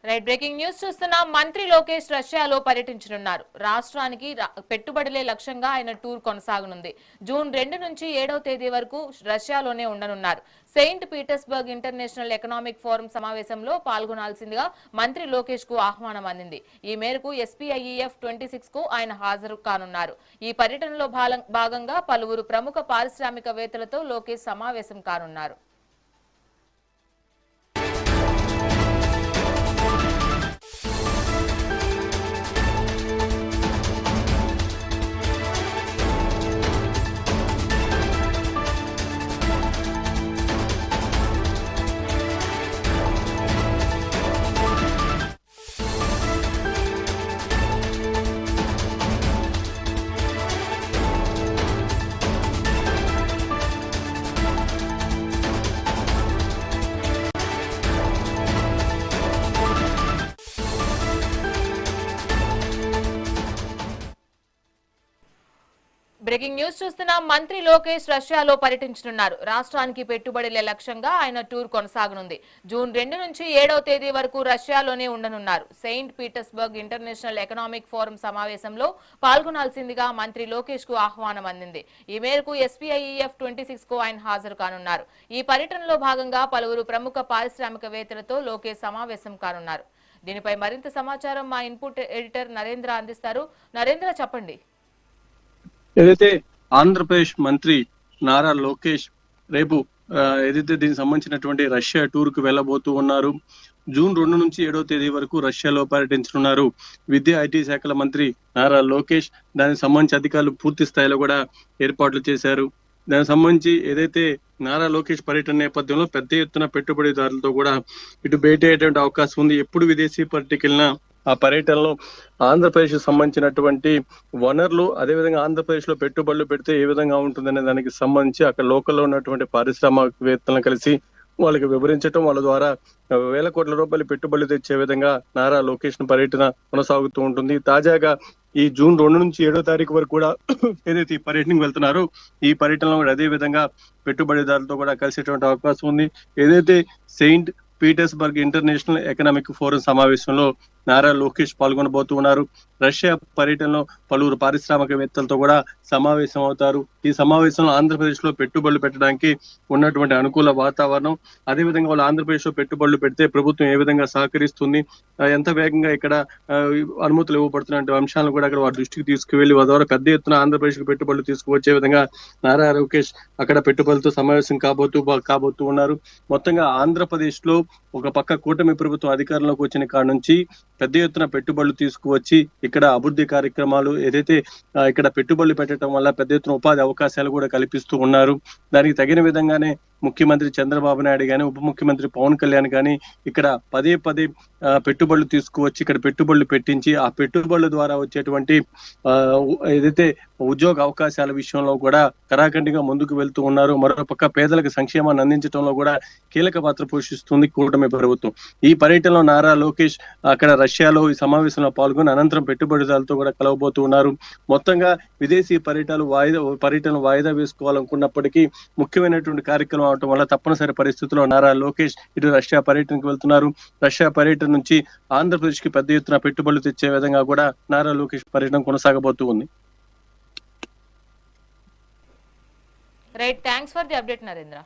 Right breaking news చూస్తున్నాం. మంత్రి లోకేష్ రష్యాలో పర్యటించనున్నారు. రాష్ట్రానికి పెట్టుబడులే లక్ష్యంగా ఆయన టూర్ కొనసాగనుంది. జూన్ 2 నుంచి 7వ తేదీ వరకు రష్యాలోనే ఉండనున్నారు. Saint Petersburg International Economic Forum సమావేశంలో పాల్గొనాల్సిందిగా మంత్రి లోకేష్ కు ఆహ్వానం అందింది. ఈ మేరకు SPIEF 26 కు ఆయన హాజరు కానున్నారు. ఈ పర్యటనలో భాగంగా పలువురు ప్రముఖ పారిశ్రామికవేత్తలతో లోకేష్ సమావేశం కానున్నారు. బ్రేకింగ్ న్యూస్ చూస్తున్నాం. మంత్రి లోకేష్ రష్యాలో పర్యటించనున్నారు. రాష్ట్రానికి పెట్టుబడులే లక్ష్యంగా ఆయన టూర్ కొనసాగనుంది. జూన్ 2 నుంచి 7వ తేదీ వరకు రష్యాలోనే ఉండనున్నారు. Saint Petersburg International Economic Forum సమావేశంలో పాల్గొనాల్సిందిగా మంత్రి లోకేష్ కు ఆహ్వానం అందింది. ఈ మేరకు SPIEF 26 కు ఆయన హాజరు కానున్నారు. ఈ పర్యటనలో భాగంగా పలువురు ప్రముఖ పారిశ్రామికవేత్తలతో లోకేష్ సమావేశం కానున్నారు. దీనిపై మరింత సమాచారం మా ఇన్పుట్ ఎడిటర్ నరేంద్ర అందిస్తారు. నరేంద్ర, చెప్పండి. ఏదైతే ఆంధ్రప్రదేశ్ మంత్రి నారా లోకేష్ రేపు ఏదైతే దీనికి సంబంధించినటువంటి రష్యా టూర్ కు వెళ్ళబోతూ ఉన్నారు. జూన్ 2 నుంచి 7వ తేదీ వరకు రష్యాలో పర్యటించనున్నారు. విద్యా IT శాఖల మంత్రి నారా లోకేష్ దానికి సంబంధించి అధికారులు పూర్తి స్థాయిలో కూడా ఏర్పాట్లు చేశారు. దానికి సంబంధించి ఏదైతే నారా లోకేష్ పర్యటన నేపథ్యంలో పెద్ద ఎత్తున పెట్టుబడిదారులతో కూడా ఇటు భేటీ అయ్యేటువంటి అవకాశం ఉంది. ఎప్పుడు విదేశీ పర్యటనకి వెళ్ళినా ఆ పర్యటనలో ఆంధ్రప్రదేశ్ సంబంధించినటువంటి వనరులు, అదేవిధంగా ఆంధ్రప్రదేశ్ లో పెట్టుబడులు పెడితే ఏ విధంగా ఉంటుందనే దానికి సంబంధించి అక్కడ లోకల్లో ఉన్నటువంటి పారిశ్రామికవేత్తలను కలిసి వాళ్ళకి వివరించడం, వాళ్ళ ద్వారా వేల కోట్ల రూపాయలు పెట్టుబడులు తెచ్చే విధంగా నారా లోకేష్ పర్యటన కొనసాగుతూ ఉంటుంది. తాజాగా ఈ జూన్ 2 నుంచి 7వ తారీఖు వరకు కూడా ఏదైతే ఈ పర్యటనకు వెళ్తున్నారో ఈ పర్యటనలో అదే విధంగా పెట్టుబడిదారులతో కూడా కలిసేటువంటి అవకాశం ఉంది. ఏదైతే Saint Petersburg International Economic Forum సమావేశంలో నారా లోకేష్ పాల్గొనబోతూ ఉన్నారు. రష్యా పర్యటనలో పలువురు పారిశ్రామికవేత్తలతో కూడా సమావేశం అవుతారు. ఈ సమావేశంలో ఆంధ్రప్రదేశ్ లో పెట్టుబడులు పెట్టడానికి ఉన్నటువంటి అనుకూల వాతావరణం, అదేవిధంగా వాళ్ళు ఆంధ్రప్రదేశ్ లో పెట్టుబడులు పెడితే ప్రభుత్వం ఏ విధంగా సహకరిస్తుంది, ఎంత వేగంగా ఇక్కడ అనుమతులు ఇవ్వబడుతున్న అంశాలను కూడా అక్కడ వారి దృష్టికి తీసుకువెళ్లి వారి ద్వారా పెద్ద ఎత్తున ఆంధ్రప్రదేశ్ కు పెట్టుబడులు తీసుకువచ్చే విధంగా నారా లోకేష్ అక్కడ పెట్టుబడులతో సమావేశం కాబోతూ ఉన్నారు. మొత్తంగా ఆంధ్రప్రదేశ్ లో ఒక పక్క కూటమి ప్రభుత్వం అధికారంలోకి వచ్చిన కాడ నుంచి పెద్ద ఎత్తున పెట్టుబడులు తీసుకువచ్చి ఇక్కడ అభివృద్ధి కార్యక్రమాలు ఏదైతే ఇక్కడ పెట్టుబడులు పెట్టడం వల్ల పెద్ద ఎత్తున ఉపాధి అవకాశాలు కూడా కల్పిస్తూ ఉన్నారు. దానికి తగిన విధంగానే ముఖ్యమంత్రి చంద్రబాబు నాయుడు కానీ, ఉప ముఖ్యమంత్రి పవన్ కళ్యాణ్ కానీ ఇక్కడ పదే పెట్టుబడులు తీసుకువచ్చి ఇక్కడ పెట్టుబడులు పెట్టించి ఆ పెట్టుబడుల ద్వారా వచ్చేటువంటి ఏదైతే ఉద్యోగ అవకాశాల విషయంలో కూడా కరాఖండిగా ముందుకు వెళ్తూ ఉన్నారు. మరోపక్క పేదలకు సంక్షేమాన్ని అందించడంలో కూడా కీలక పాత్ర పోషిస్తుంది కూటమి ప్రభుత్వం. ఈ పర్యటనలో నారా లోకేష్ అక్కడ రష్యాలో ఈ సమావేశంలో పాల్గొని అనంతరం పెట్టుబడిదారులతో కూడా కలవబోతూ ఉన్నారు. మొత్తంగా విదేశీ పర్యటనలు వాయిదా వేసుకోవాలనుకున్నప్పటికీ ముఖ్యమైనటువంటి కార్యక్రమం అవటం వల్ల తప్పనిసరి పరిస్థితుల్లో నారా లోకేష్ ఇటు రష్యా పర్యటనకు వెళ్తున్నారు. రష్యా పర్యటన నుంచి ఆంధ్రప్రదేశ్ కి పెద్ద ఎత్తున పెట్టుబడులు తెచ్చే విధంగా కూడా నారా లోకేష్ పర్యటన కొనసాగబోతూ ఉంది. Right, thanks for the update Narendra.